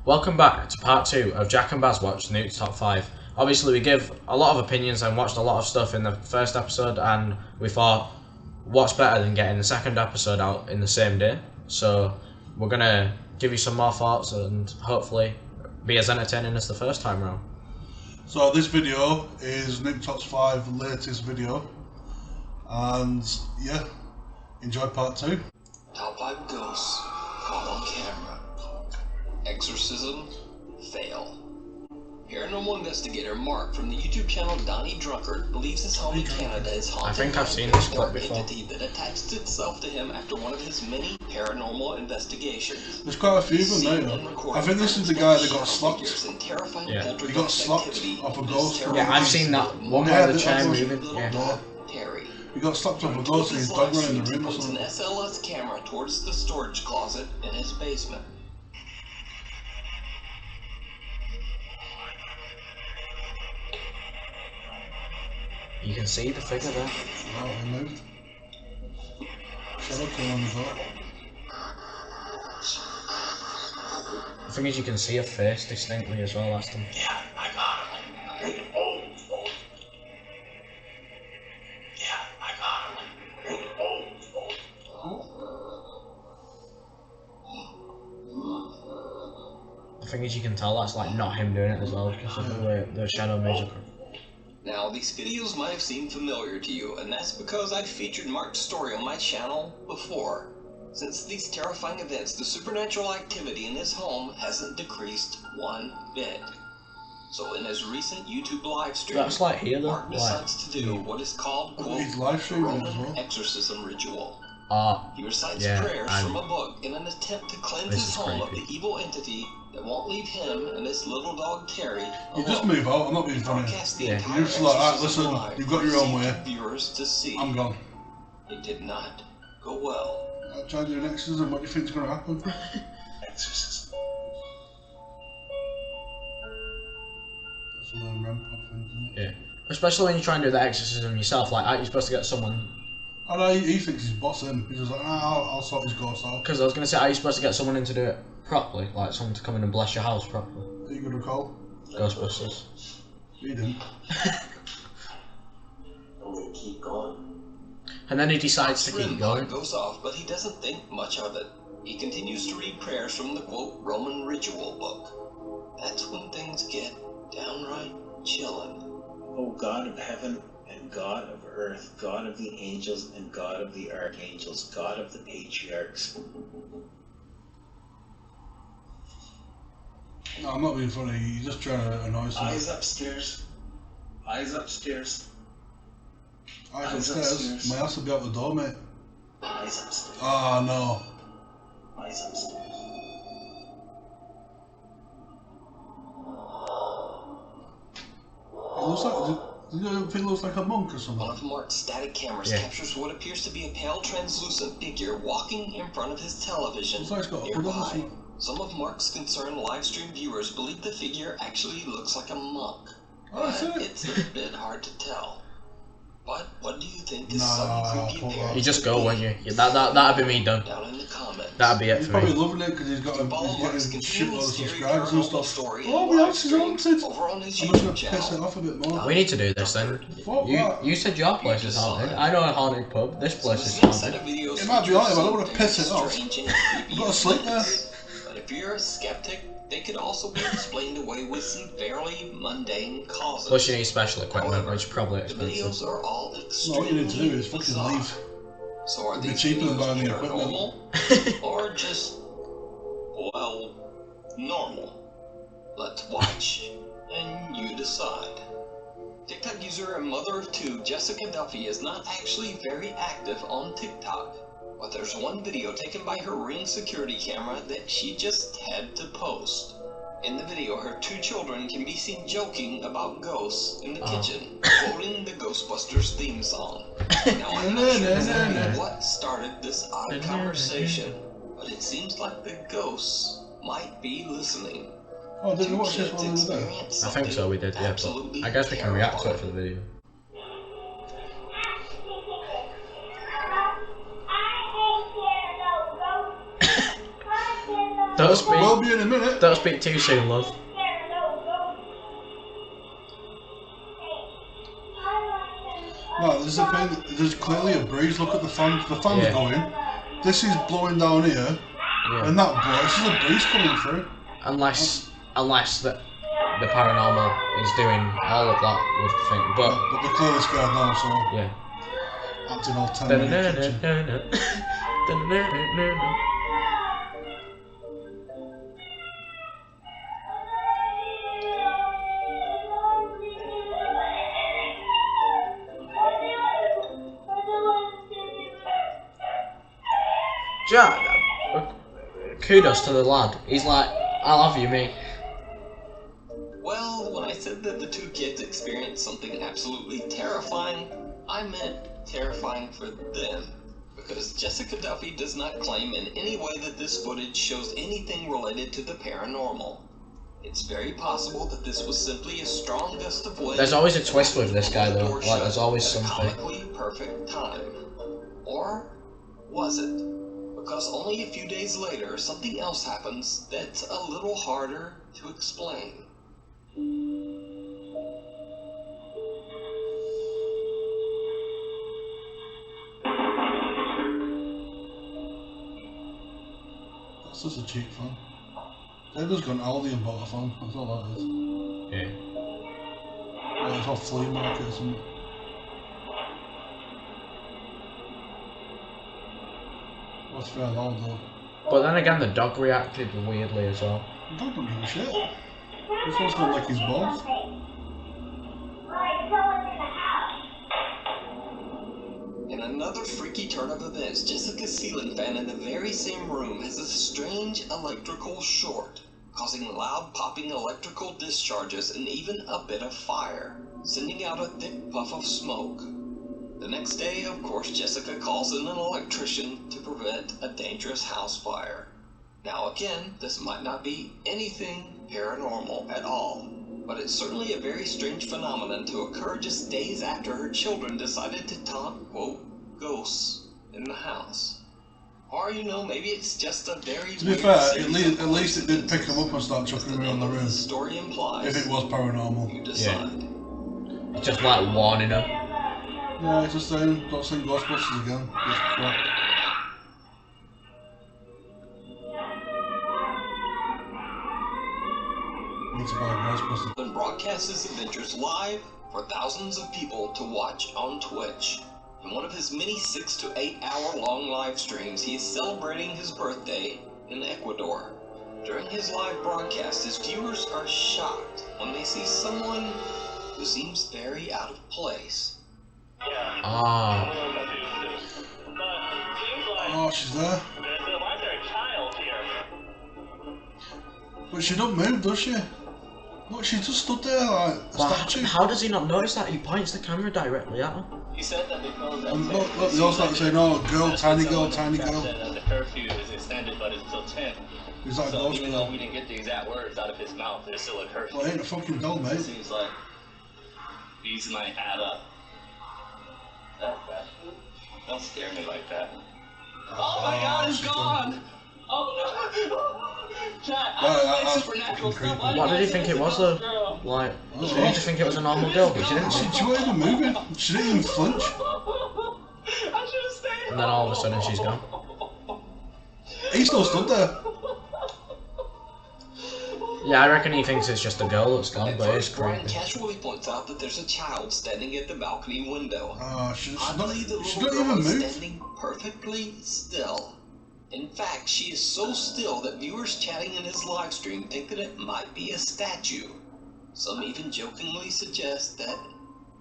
Welcome back to part 2 of Jack and Baz watch Nukes Top 5. Obviously we give a lot of opinions and watched a lot of stuff in the first episode, and we thought what's better than getting the second episode out in the same day. So we're going to give you some more thoughts and hopefully be as entertaining as the first time round. So this video is Nuke Top 5 latest video, and yeah, enjoy part 2. Top 5 ghosts caught on camera. Exorcism fail. Paranormal investigator Mark from the YouTube channel Donnie Drunkard believes his home in Canada is haunted. I think I've seen by this a clip dark before. entity that attached itself to him after one of his many paranormal investigations. There's quite a few of them now. I think this is the guy that got slapped. Yeah. He got slapped off a ghost. Yeah, I've seen that one where the chair moving. Yeah. Terry. He got slapped off a ghost and his dog ran in the room or puts an something. SLS camera towards the storage closet in his basement. You can see the figure there. Oh, he moved. Shadow came on as well. The thing is, you can see a face distinctly as well. That's the... Yeah, I got him. Yeah, I got him. The thing is, you can tell that's like not him doing it as well because of the way the shadow major. Now, these videos might have seemed familiar to you, and that's because I've featured Mark's story on my channel before. Since these terrifying events, the supernatural activity in his home hasn't decreased one bit. So in his recent YouTube live stream, That's like here though. Mark decides to do what is called, quote, He's live streaming as Roman well. exorcism ritual. Ah, He recites yeah, prayers from a book in an attempt to cleanse This his is home of creepy. the evil entity that won't leave him and his little dog Terry alone. You just move out, I'm not being funny. Broadcast the Yeah. entire You're just like, "Ah, exorcism listen, live you've got for your own YouTube way. viewers to see. I'm gone. It did not go well. I'll try to do an exorcism, what do you think's going to happen? Exorcism. That's one of them REM pod things, isn't it? yeah. Especially when you try and do the exorcism yourself. Like, aren't you supposed to get someone? I know, he thinks he's bossing. He's just like, I'll sort his ghost out. Because I was gonna say, are you supposed to get someone in to do it properly? Like someone to come in and bless your house properly? Are you going to call? Ghostbusters. He didn't. I'm gonna keep going. And then he decides to Mark's keep REM pod going. goes off, but he doesn't think much of it. He continues to read prayers from the quote Roman ritual book. That's when things get downright chilling. O God of heaven and God of earth, God of the angels and God of the archangels, God of the patriarchs. No, I'm not being funny. He's just trying to annoy someone. Eyes upstairs. Eyes upstairs. Eyes Eyes upstairs. upstairs. My ass will be out the door, mate. Eyes upstairs. Ah, no. Eyes upstairs. It looks like. Does it think it looks like a monk or One something? of Mark's static cameras Yeah. captures what appears to be a pale translucent figure walking in front of his television. Looks like it's got a hood on or Nearby, something. some of Mark's concerned live stream viewers believe the figure actually looks like a monk. Oh, that's But it. it's a bit hard to tell. But what do you think this Nah, sudden creepy hold on. appearance You just could go, be? wouldn't you? Yeah, that'd be me done. Down in the comments. That'd be it He's for probably me. loving it because he's got To follow he's Mark's getting continuing shitloads of scary subscribers and paranormal stuff. story Oh, and my live house is stream haunted. over on his I'm just YouTube gonna piss it channel. off a bit more. We need to do this then. Fuck that. You said your place is haunted. I know a haunted pub. This place is This next set haunted. of videos It might be haunted, but I don't wanna features piss it some off. strange and creepy I've got to sleep there. events. But if you're a skeptic, they could also be explained away with some fairly mundane causes. Plus, you need special equipment, which is probably The expensive. videos are all No, extremely all you need to do is fucking bizarre. leave. So are It'd be these cheaper than videos buying the equipment. paranormal or just, well, normal? Let's watch and you decide. TikTok user and mother of two Jessica Duffy is not actually very active on TikTok, but there's one video taken by her Ring security camera that she just had to post. In the video, her two children can be seen joking about ghosts in the kitchen, quoting the Ghostbusters theme song. Now, I'm not sure exactly what started this odd conversation, but it seems like the ghosts might be listening. Oh, did you Two watch this kids one the other day? experience I think so, we did, yeah. absolutely But I guess we can react to it for terrifying. the video. Don't speak. Will be in a minute. Don't speak too soon, love. No, there's a thing. There's clearly a breeze. Look at the fan. The fan's Yeah. going. This is blowing down here, Yeah. and that blows. This is a breeze coming through. Unless the paranormal is doing all of that with the thing, but But they're clearly scared now, so yeah. acting all 10-minute kitchen. Jack, kudos to the lad. He's like, I love you, mate. Well, when I said that the two kids experienced something absolutely terrifying, I meant terrifying for them. Because Jessica Duffy does not claim in any way that this footage shows anything related to the paranormal. It's very possible that this was simply a strong gust of wind. There's always a twist with this guy, though. Like, there's always at a something. comically perfect time. Or was it? Because only a few days later, something else happens that's a little harder to explain. That's just a cheap fan. They've just gone Aldi and bought a fan. That's all that is. Yeah. Yeah, it's off flea market or something. What's fair loud though? But then again, the dog reacted weirdly as well. The dog don't give a shit. This one's gonna lick his balls. In another freaky turn of events, Jessica's ceiling fan in the very same room has a strange electrical short, causing loud popping electrical discharges and even a bit of fire, sending out a thick puff of smoke. The next day, of course, Jessica calls in an electrician to prevent a dangerous house fire. Now again, this might not be anything paranormal at all, but it's certainly a very strange phenomenon to occur just days after her children decided to taunt, quote, ghosts in the house. Or, you know, maybe it's just a very To be weird fair, series at least it did pick him up and start chucking him around the room. The story implies. If it was paranormal. You decide. It's just like warning him. Yeah, it's just saying, don't sing Ghostbusters again. It's crap. Need to buy Ghostbusters. And broadcasts his adventures live for thousands of people to watch on Twitch. In one of his many 6 to 8 hour long live streams, he is celebrating his birthday in Ecuador. During his live broadcast, his viewers are shocked when they see someone who seems very out of place. Ah. Oh, she's there. But she don't move, does she? Look, she just stood there like a But statue. how does he not notice that? He points the camera directly at her. He said that because And look, they all start saying, oh, girl, tiny girl, tiny girl. The curfew is extended, but it's till 10. Is that a So ghost even though girl? we didn't get the exact words out of his mouth, there's still a curfew. Well, it ain't a fucking doll, It mate. seems like these might add up. Don't scare me like that. Oh my God, it's she's gone! Oh no! Chat, I Well, don't like that's supernatural fucking stuff. creepy. What did he think it was though? Girl. Like, Oh, did he just think it was a normal girl? But she didn't. She wasn't even moving. She didn't even flinch. I should have stayed. And then all of a sudden she's gone. He still stood there. Yeah, I reckon he thinks it's just a girl that's gone, At but it's first, Brian creepy. casually points out that there's a child standing at the balcony window. She's Oddly, the she little don't girl even is move. standing perfectly still. In fact, she is so still that viewers chatting in his live stream think that it might be a statue. Some even jokingly suggest that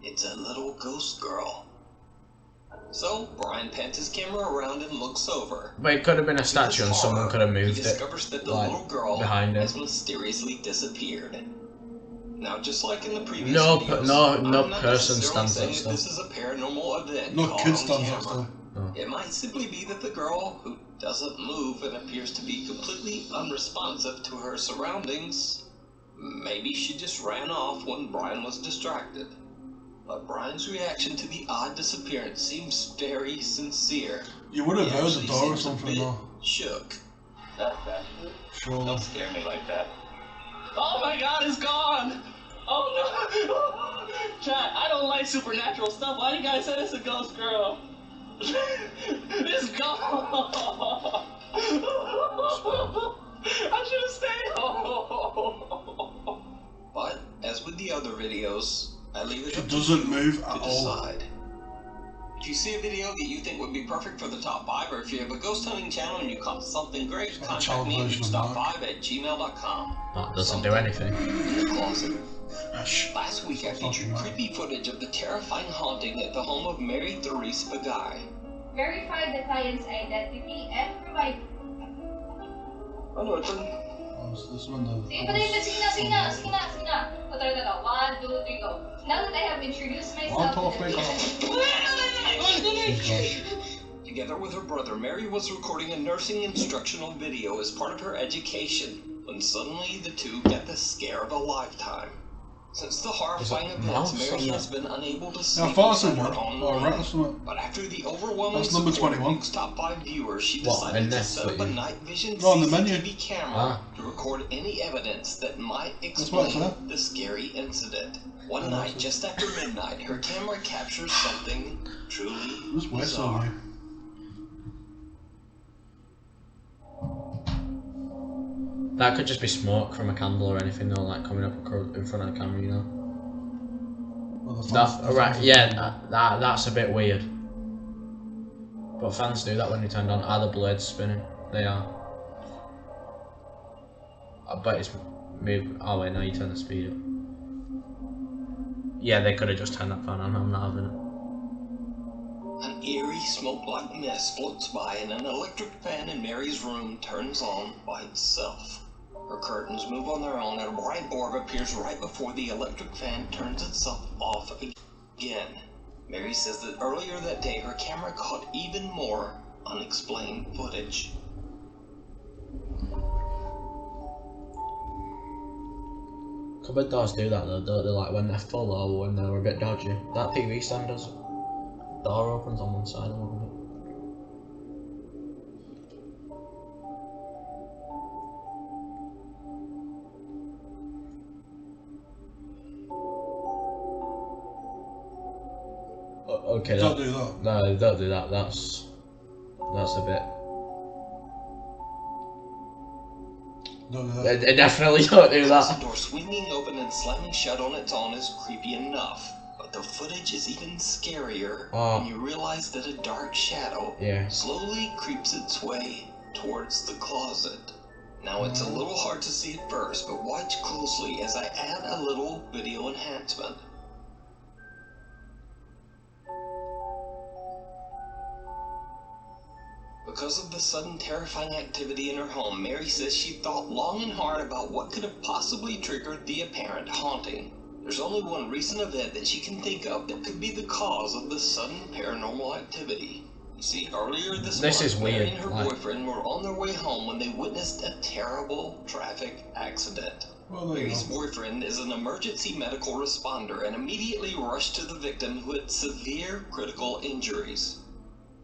it's a little ghost girl. So, Brian pans his camera around and looks over. But it could have been a To statue his and someone horror, could have he moved it. discovers that the like, little girl behind him. has mysteriously disappeared. Now, just like in the previous No, videos, no I'm not person necessarily stands saying up that still. this is a paranormal event No caught kid on stands up camera. still. It might simply be that the girl, who doesn't move and appears to be completely unresponsive to her surroundings, maybe she just ran off when Brian was distracted. But Brian's reaction to the odd disappearance seems very sincere. You would have He heard the actually door or seems a something bit though. shook. control. Don't scare me like that. Oh my god, it's gone! Oh no! Chat, I don't like supernatural stuff. Why do you guys say it's a ghost girl? It's gone! I should have stayed home! But, as with the other videos, I leave it It up doesn't to you move to at all. decide. If you see a video that you think would be perfect for the top 5, or if you have a ghost hunting channel and you caught something great, Like a contact child me at version of nukes5@gmail.com. That doesn't do anything. In the closet. Shh. Last week I featured creepy footage of the terrifying haunting at the home of Mary Therese Bagay. Verify the client's identity and provide. Ano ito? This one, the Sige na. One, two, three, go. Now that I have introduced myself to the patient. Together with her brother, Mary was recording a nursing instructional video as part of her education, when suddenly the two get the scare of a lifetime. Since the horrifying events, Mary has been unable to sleep in her own room. But after the overwhelming support of Nukes Top 5 viewers, she decided to set up a night vision CCTV camera to record any evidence that might explain the scary incident. One night, just after midnight, her camera captures something truly bizarre. That could just be smoke from a candle or anything, though, like coming up in front of the camera, you know. That's a bit weird. But fans do that when they turn on. Are the blades spinning? They are. I bet it's moved. Oh wait, no, you turn the speed up. Yeah, they could have just turned that fan on. I'm not having it. An eerie smoke-like mist floats by, and an electric fan in Mary's room turns on by itself. Her curtains move on their own, and a bright orb appears right before the electric fan turns itself off again. Mary says that earlier that day her camera caught even more unexplained footage. Cupboard doors do that though, don't they? Like when they're full or when they're a bit dodgy. That TV stand does. The door opens on one side and one bit. Okay, don't do that. No, don't do that. That's a bit. Don't do that. They definitely don't do that. The door swinging open and slamming shut on its own is creepy enough, but the footage is even scarier when you realize that a dark shadow slowly creeps its way towards the closet. Now it's a little hard to see at first, but watch closely as I add a little video enhancement. Because of the sudden terrifying activity in her home, Mary says she thought long and hard about what could have possibly triggered the apparent haunting. There's only one recent event that she can think of that could be the cause of the sudden paranormal activity. You see, earlier this month, Mary and her boyfriend were on their way home when they witnessed a terrible traffic accident. Mary's boyfriend is an emergency medical responder and immediately rushed to the victim, who had severe critical injuries.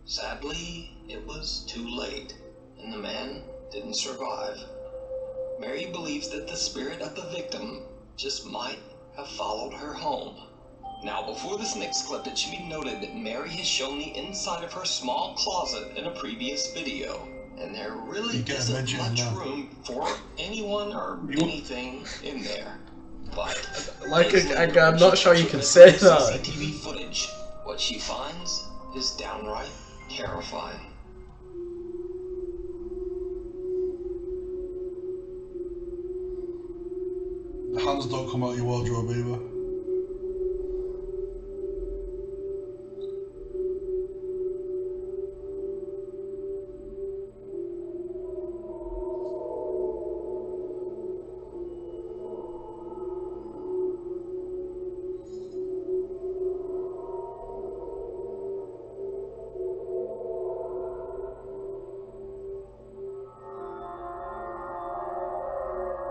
Sadly, it was too late, and the man didn't survive. Mary believes that the spirit of the victim just might have followed her home. Now, before this next clip, it should be noted that Mary has shown the inside of her small closet in a previous video, and there really isn't much room for anyone or anything in there. But I'm not sure you can say that. CCTV footage. What she finds is downright terrifying. The hands don't come out your wardrobe either.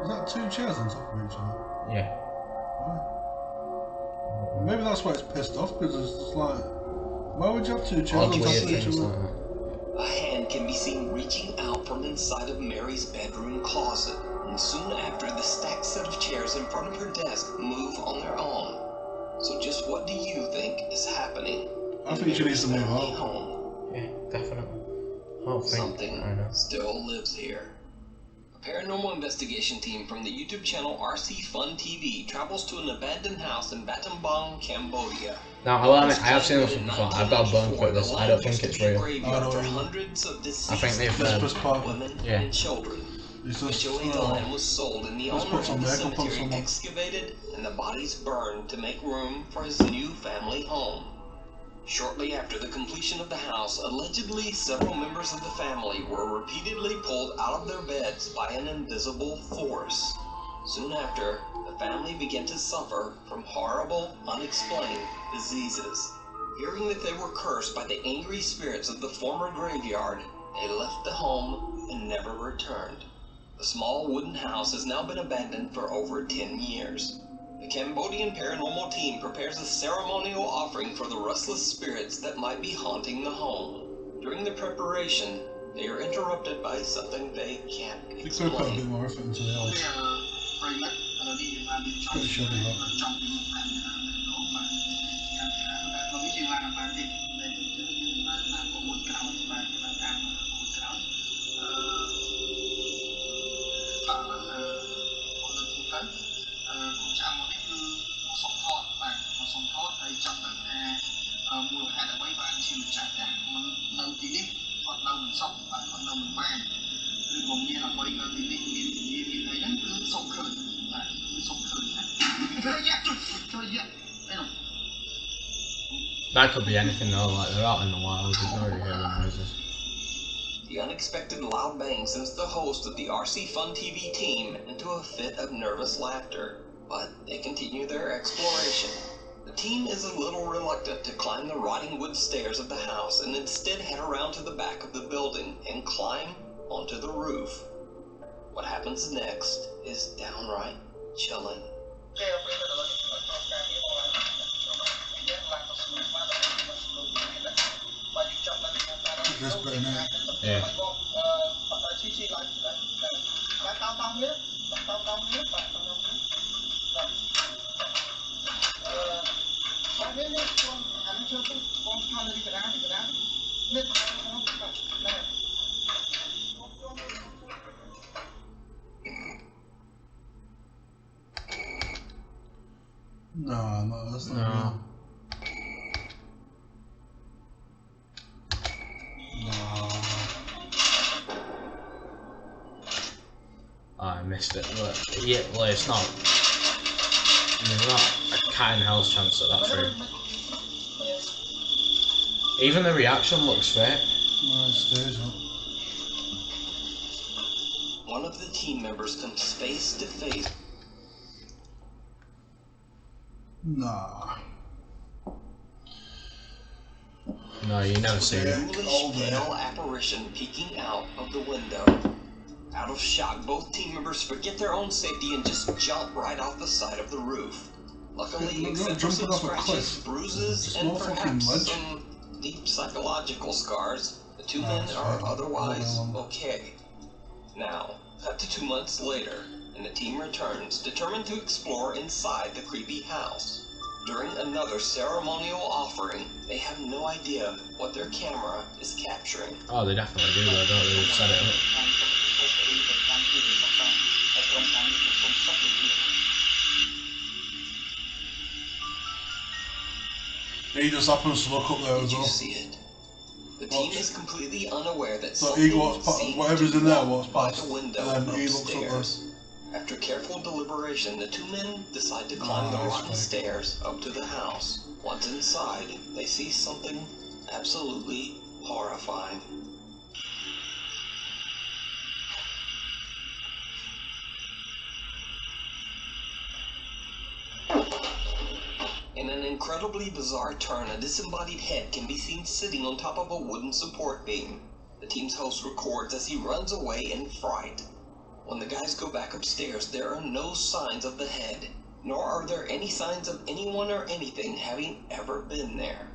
Is that two chairs on top of each other? Yeah. Right. Maybe that's why it's pissed off, because it's just like, why would you have two chairs on top of each other? A hand can be seen reaching out from inside of Mary's bedroom closet, and soon after, the stacked set of chairs in front of her desk move on their own. So just what do you think is happening? I think she needs to move out. Home? Yeah, definitely. Something still lives here. A paranormal investigation team from the YouTube channel RC Fun TV travels to an abandoned house in Battambang, Cambodia. Now, I'll admit, I have seen this before. I've got a bone for this. I don't think it's real. For hundreds of I think they've women yeah. and children. Eventually, the land was sold, and the owner of the cemetery excavated, and the bodies burned to make room for his new family home. Shortly after the completion of the house, allegedly several members of the family were repeatedly pulled out of their beds by an invisible force. Soon after, the family began to suffer from horrible, unexplained diseases. Hearing that they were cursed by the angry spirits of the former graveyard, they left the home and never returned. The small wooden house has now been abandoned for over 10 years. The Cambodian paranormal team prepares a ceremonial offering for the restless spirits that might be haunting the home. During the preparation, they are interrupted by something they can't explain. You could have put a bit more effort into the house. Pretty sure they have. That could be anything though, like they're out in the wild, you can already hear the noises. The unexpected loud bang sends the host of the RC Fun TV team into a fit of nervous laughter, but they continue their exploration. The team is a little reluctant to climb the rotting wood stairs of the house and instead head around to the back of the building and climb onto the roof. What happens next is downright chilling. This better now. Yeah. No, that's not No. real. No. Oh, I missed it. But yeah, well, it's not. There's not a cat in hell's chance that that's real. Even the reaction looks fake. No, it stays up. One of the team members comes face to face. Nah. No, you never see it. Ghoulish pale apparition peeking out of the window. Out of shock, both team members forget their own safety and just jump right off the side of the roof. Luckily, except for some scratches, bruises, and perhaps some deep psychological scars, the two men are otherwise okay. Now, cut to 2 months later, and the team returns, determined to explore inside the creepy house. During another ceremonial offering, they have no idea what their camera is capturing. Oh, they definitely do though, don't they? They've set it up. He just happens to look up there Did as you well. see it? The team is completely unaware that So he something walks past, seemed whatever's to in there walk walks by past, the window and then he looks up there. upstairs. After careful deliberation, the two men decide to climb the Nice, rotten mate. stairs up to the house. Once inside, they see something absolutely horrifying. In an incredibly bizarre turn, a disembodied head can be seen sitting on top of a wooden support beam. The team's host records as he runs away in fright. When the guys go back upstairs, there are no signs of the head, nor are there any signs of anyone or anything having ever been there.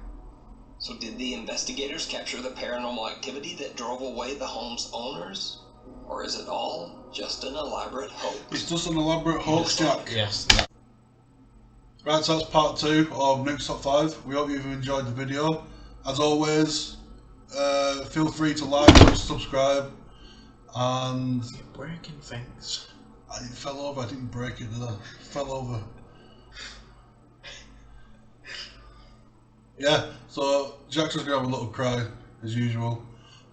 So did the investigators capture the paranormal activity that drove away the home's owners? Or is it all just an elaborate hoax? It's just an elaborate hoax, Jack. Yes. Right, so that's part 2 of Nukes Top 5. We hope you've enjoyed the video. As always, feel free to like, subscribe, and... You're breaking things. I fell over, I didn't break it, did I? Fell over. Yeah, so Jack's just going to have a little cry, as usual.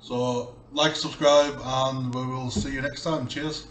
So, like, subscribe, and we will see you next time. Cheers.